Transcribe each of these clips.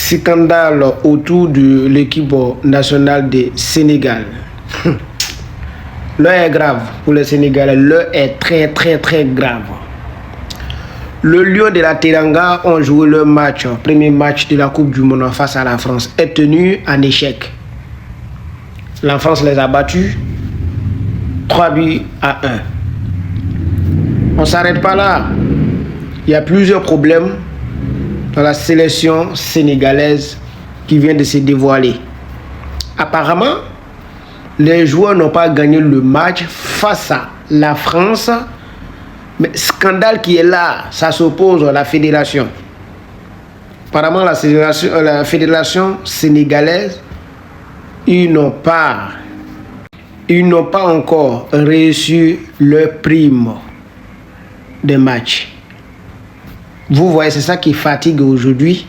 Scandale autour de l'équipe nationale du Sénégal. L'heure est grave pour les Sénégalais. L'heure est très très très grave. Le Lion de la Teranga ont joué leur match, premier match de la Coupe du Monde face à la France, est tenu en échec. La France les a battus 3-1. On ne s'arrête pas là. Il y a plusieurs problèmes dans la sélection sénégalaise qui vient de se dévoiler. Apparemment, les joueurs n'ont pas gagné le match face à la France. Mais scandale qui est là, ça s'oppose à la fédération. Apparemment, la fédération sénégalaise, ils n'ont pas encore reçu leur prime de match. Vous voyez, c'est ça qui fatigue aujourd'hui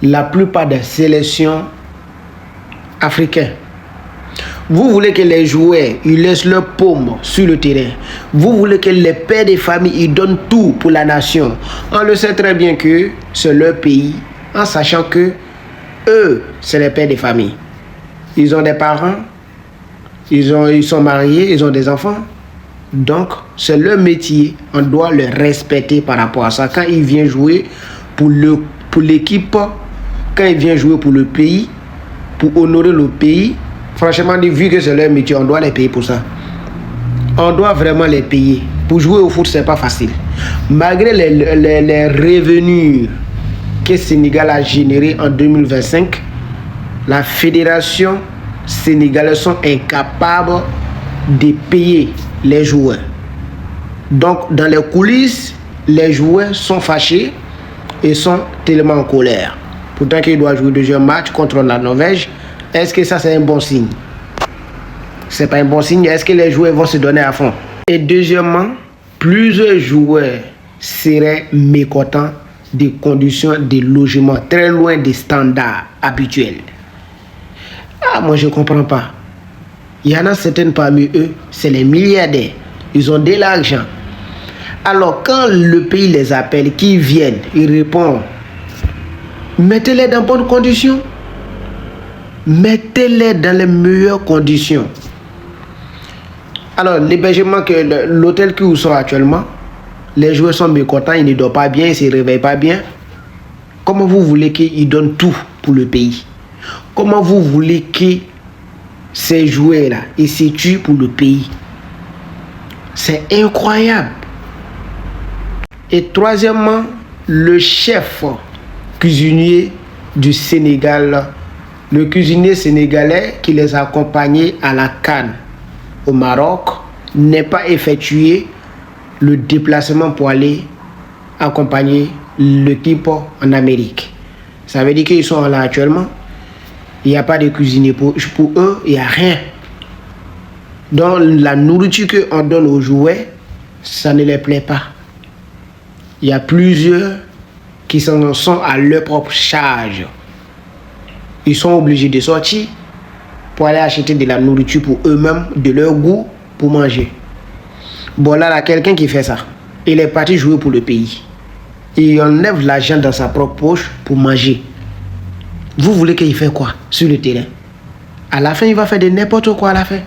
la plupart des sélections africaines. Vous voulez que les joueurs ils laissent leur paume sur le terrain. Vous voulez que les pères de famille ils donnent tout pour la nation. On le sait très bien que c'est leur pays, en sachant que eux, c'est les pères de famille. Ils ont des parents, ils sont mariés, ils ont des enfants. Donc, c'est leur métier. On doit les respecter par rapport à ça. Quand ils viennent jouer pour l'équipe, quand ils viennent jouer pour le pays, pour honorer le pays, franchement, vu que c'est leur métier, on doit les payer pour ça. On doit vraiment les payer. Pour jouer au foot, c'est pas facile. Malgré les revenus que Sénégal a générés en 2025, la fédération sénégalaise sont incapables de payer les joueurs. Donc, dans les coulisses, les joueurs sont fâchés et sont tellement en colère. Pourtant qu'ils doivent jouer le deuxième match contre la Norvège. Est-ce que ça c'est un bon signe? C'est pas un bon signe. Est-ce que les joueurs vont se donner à fond? Et deuxièmement, plusieurs joueurs seraient mécontents des conditions de logement très loin des standards habituels. Moi je comprends pas. Il y en a certains parmi eux, c'est les milliardaires. Ils ont de l'argent. Alors quand le pays les appelle, qu'ils viennent, ils répondent. Mettez-les dans bonnes conditions. Mettez-les dans les meilleures conditions. Alors, l'hébergement que l'hôtel où ils sont actuellement, les joueurs sont mécontents, ils ne dorment pas bien, ils ne se réveillent pas bien. Comment vous voulez qu'ils donnent tout pour le pays? Comment vous voulez que ces joueurs-là, ils se tuent pour le pays? C'est incroyable. Et troisièmement, le chef cuisinier du Sénégal, le cuisinier sénégalais qui les a accompagnés à la CAN au Maroc, n'est pas effectué le déplacement pour aller accompagner l'équipe en Amérique. Ça veut dire qu'ils sont là actuellement. Il n'y a pas de cuisinier pour eux, il n'y a rien. Donc la nourriture qu'on donne aux joueurs, ça ne les plaît pas. Il y a plusieurs qui sont à leur propre charge. Ils sont obligés de sortir pour aller acheter de la nourriture pour eux-mêmes, de leur goût, pour manger. Bon, là, il y a quelqu'un qui fait ça. Il est parti jouer pour le pays. Il enlève l'argent dans sa propre poche pour manger. Vous voulez qu'il fasse quoi sur le terrain? À la fin, il va faire de n'importe quoi à la fin.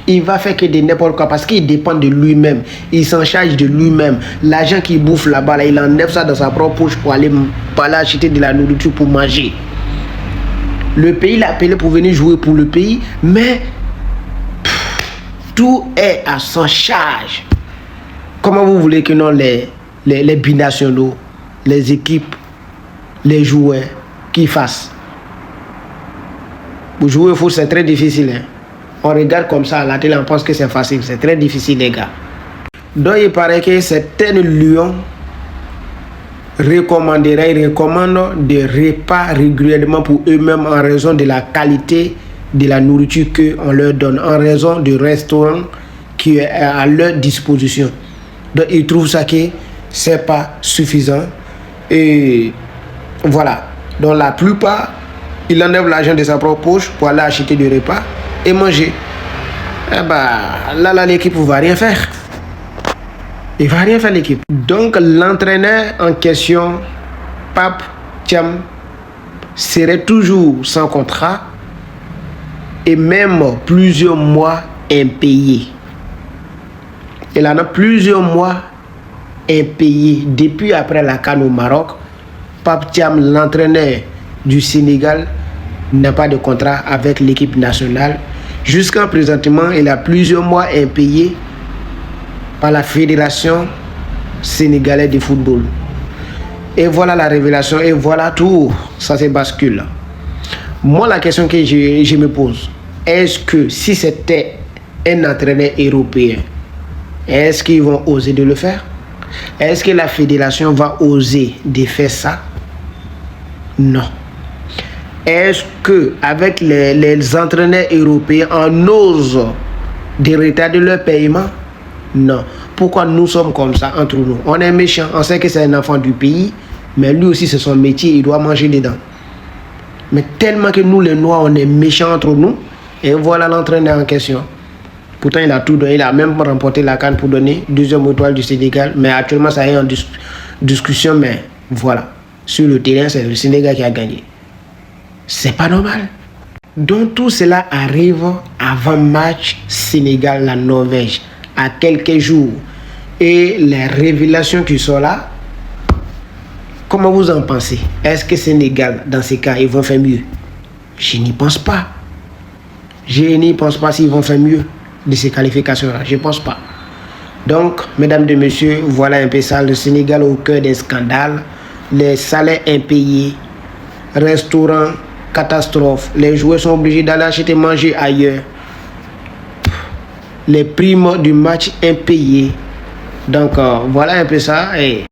Il va faire que de n'importe quoi parce qu'il dépend de lui-même. Il s'en charge de lui-même. L'argent qu'il bouffe là-bas, là, il enlève ça dans sa propre poche pour aller acheter de la nourriture pour manger. Le pays l'a appelé pour venir jouer pour le pays, mais tout est à son charge. Comment vous voulez que non les binationaux, les équipes, les joueurs qui fassent? Pour jouer au foot, c'est très difficile. Hein? On regarde comme ça à la télé, on pense que c'est facile. C'est très difficile, les gars. Donc, il paraît que certaines lions recommandent des repas régulièrement pour eux-mêmes en raison de la qualité de la nourriture qu'on leur donne, en raison du restaurant qui est à leur disposition. Donc ils trouvent ça que c'est pas suffisant. Et voilà. Donc la plupart, ils enlèvent l'argent de sa propre poche pour aller acheter du repas et manger. Là, l'équipe ne va rien faire. Il ne va rien faire, l'équipe. Donc l'entraîneur en question, Pape Thiam, serait toujours sans contrat et même plusieurs mois impayés. Il en a plusieurs mois impayés depuis après la CAN au Maroc. Pape Thiam, l'entraîneur du Sénégal, n'a pas de contrat avec l'équipe nationale. Jusqu'à présentement, il a plusieurs mois impayés par la Fédération sénégalaise de football. Et voilà la révélation, et voilà tout, ça se bascule. Moi, la question que je me pose, est-ce que si c'était un entraîneur européen, est-ce qu'ils vont oser de le faire? Est-ce que la fédération va oser de faire ça? Non. Est-ce qu'avec les entraîneurs européens, on ose de retarder leur paiement? Non. Pourquoi nous sommes comme ça entre nous? On est méchants, on sait que c'est un enfant du pays, mais lui aussi c'est son métier, il doit manger dedans. Mais tellement que nous les Noirs, on est méchants entre nous, et voilà l'entraîneur en question. Pourtant il a tout donné, il a même remporté la CAN pour donner deuxième étoile du Sénégal, mais actuellement ça est en discussion, mais voilà. Sur le terrain, c'est le Sénégal qui a gagné. C'est pas normal. Donc tout cela arrive avant match Sénégal-la Norvège, à quelques jours. Et les révélations qui sont là, comment vous en pensez? Est-ce que Sénégal, dans ces cas, ils vont faire mieux? Je n'y pense pas. Je n'y pense pas s'ils vont faire mieux de ces qualifications-là. Je ne pense pas. Donc, mesdames et messieurs, voilà un peu ça. Le Sénégal au cœur des scandales. Les salaires impayés. Restaurants, catastrophe. Les joueurs sont obligés d'aller acheter manger ailleurs. Les primes du match impayés. Donc, voilà un peu ça. Et